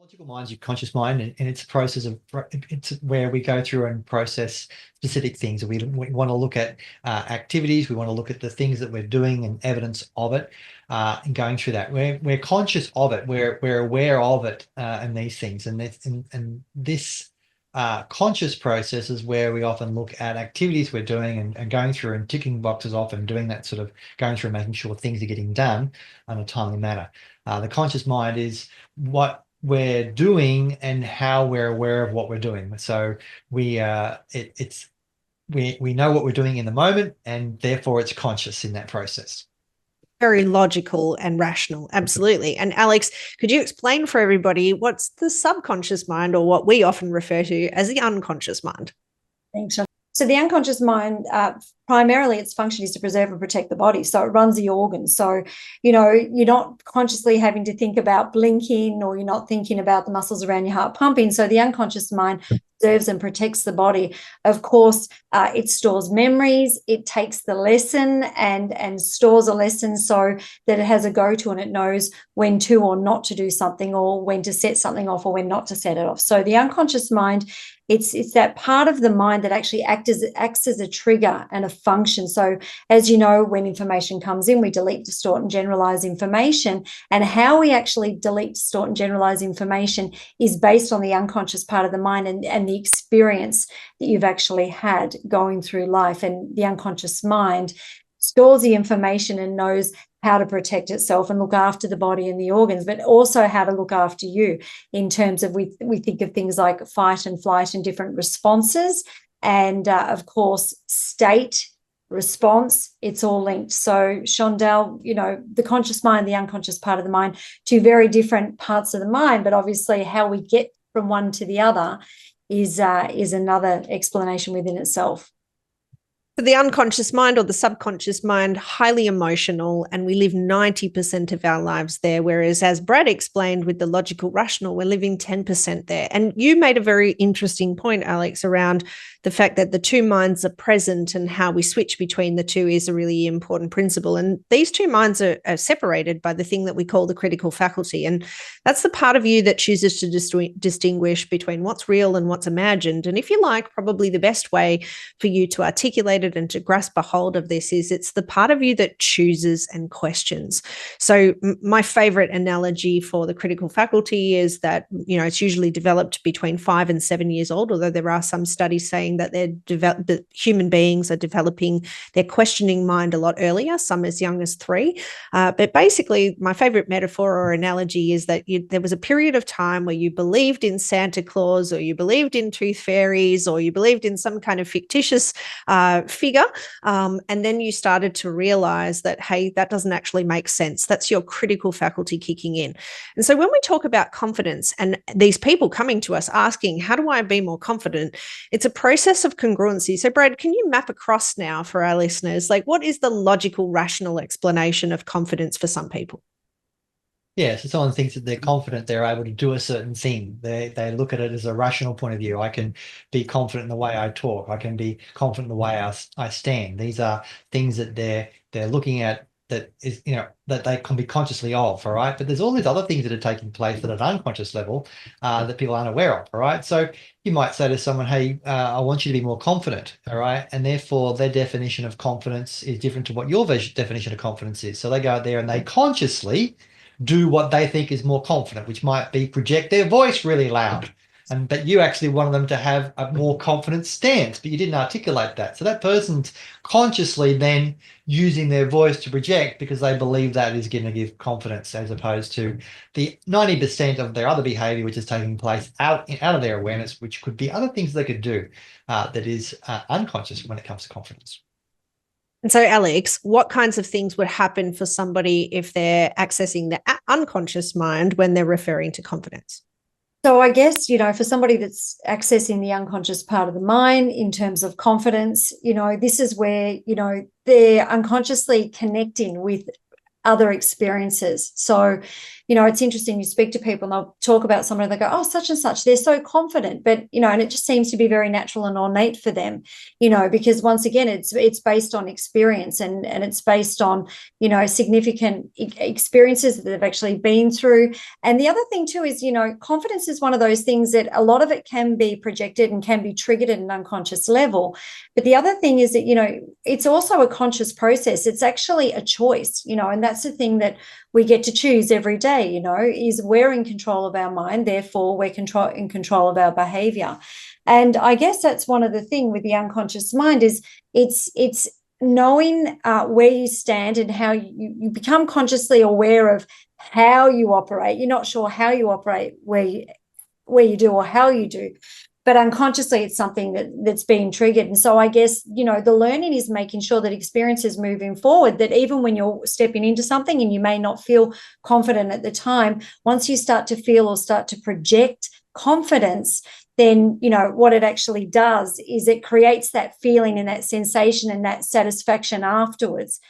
Logical mind is your conscious mind, and it's a process of it's where we go through and process specific things. We want to look at activities. We want to look at the things that we're doing and evidence of it, and going through that. We're conscious of it. We're aware of it, and these things. And this conscious process is where we often look at activities we're doing and going through and ticking boxes off and doing that sort of going through, making sure things are getting done in a timely manner. The conscious mind is what we're doing and how we're aware of what we're doing. So we know what we're doing in the moment, and therefore it's conscious in that process. Very logical and rational. Absolutely. And Alex, could you explain for everybody what's the subconscious mind, or what we often refer to as the unconscious mind? Thanks, Sean. So the unconscious mind, primarily its function is to preserve and protect the body. So it runs the organs. So, you're not consciously having to think about blinking, or you're not thinking about the muscles around your heart pumping. So the unconscious mind preserves and protects the body. Of course, it stores memories. It takes the lesson and stores a lesson so that it has a go-to, and it knows when to or not to do something, or when to set something off or when not to set it off. So the unconscious mind, it's that part of the mind that actually acts as a trigger and a function. So as you know, when information comes in, we delete, distort, and generalize information. And how we actually delete, distort, and generalize information is based on the unconscious part of the mind and the experience that you've actually had going through life. And the unconscious mind stores the information and knows how to protect itself and look after the body and the organs, but also how to look after you in terms of, we think of things like fight and flight and different responses. And of course, state, response, it's all linked. So Shondell, the conscious mind, the unconscious part of the mind, two very different parts of the mind, but obviously how we get from one to the other is another explanation within itself. The unconscious mind, or the subconscious mind, highly emotional, and we live 90% of our lives there. Whereas, as Brad explained, with the logical rational, we're living 10% there. And you made a very interesting point, Alex, around the fact that the two minds are present, and how we switch between the two is a really important principle. And these two minds are separated by the thing that we call the critical faculty. And that's the part of you that chooses to distinguish between what's real and what's imagined. And if you like, probably the best way for you to articulate it and to grasp a hold of this is it's the part of you that chooses and questions. So my favorite analogy for the critical faculty is that, it's usually developed between 5 and 7 years old, although there are some studies saying that that human beings are developing their questioning mind a lot earlier, some as young as 3. But basically, my favorite metaphor or analogy is that there was a period of time where you believed in Santa Claus, or you believed in tooth fairies, or you believed in some kind of fictitious figure, and then you started to realize that, hey, that doesn't actually make sense. That's your critical faculty kicking in. And so when we talk about confidence and these people coming to us asking, how do I be more confident? It's a process of congruency. So Brad, can you map across now for our listeners, like what is the logical, rational explanation of confidence for some people? Yeah, so someone thinks that they're confident they're able to do a certain thing. They look at it as a rational point of view. I can be confident in the way I talk. I can be confident in the way I stand. These are things that they're looking at, that is, that they can be consciously of, all right? But there's all these other things that are taking place at an unconscious level that people aren't aware of, all right? So you might say to someone, hey, I want you to be more confident, all right? And therefore their definition of confidence is different to what your definition of confidence is. So they go out there and they consciously do what they think is more confident, which might be project their voice really loud. But you actually wanted them to have a more confident stance, but you didn't articulate that. So that person's consciously then using their voice to project because they believe that is going to give confidence, as opposed to the 90% of their other behavior, which is taking place out of their awareness, which could be other things they could do that is unconscious when it comes to confidence. And so, Alex, what kinds of things would happen for somebody if they're accessing the unconscious mind when they're referring to confidence? So I guess, for somebody that's accessing the unconscious part of the mind in terms of confidence, this is where, they're unconsciously connecting with other experiences. So it's interesting, you speak to people and they'll talk about somebody, they go, oh, such and such, they're so confident, but and it just seems to be very natural and ornate for them, because once again, it's based on experience, and it's based on significant experiences that they've actually been through. And the other thing too is, confidence is one of those things that a lot of it can be projected and can be triggered at an unconscious level. But the other thing is that, it's also a conscious process. It's actually a choice, and that's the thing that we get to choose every day, is we're in control of our mind, therefore we're in control of our behavior. And I guess that's one of the things with the unconscious mind is it's knowing where you stand and how you become consciously aware of how you operate. You're not sure how you operate, where you do or how you do, but unconsciously it's something that's being triggered. And so I guess, the learning is making sure that experiences moving forward, that even when you're stepping into something and you may not feel confident at the time, once you start to feel or start to project confidence, then, what it actually does is it creates that feeling and that sensation and that satisfaction afterwards.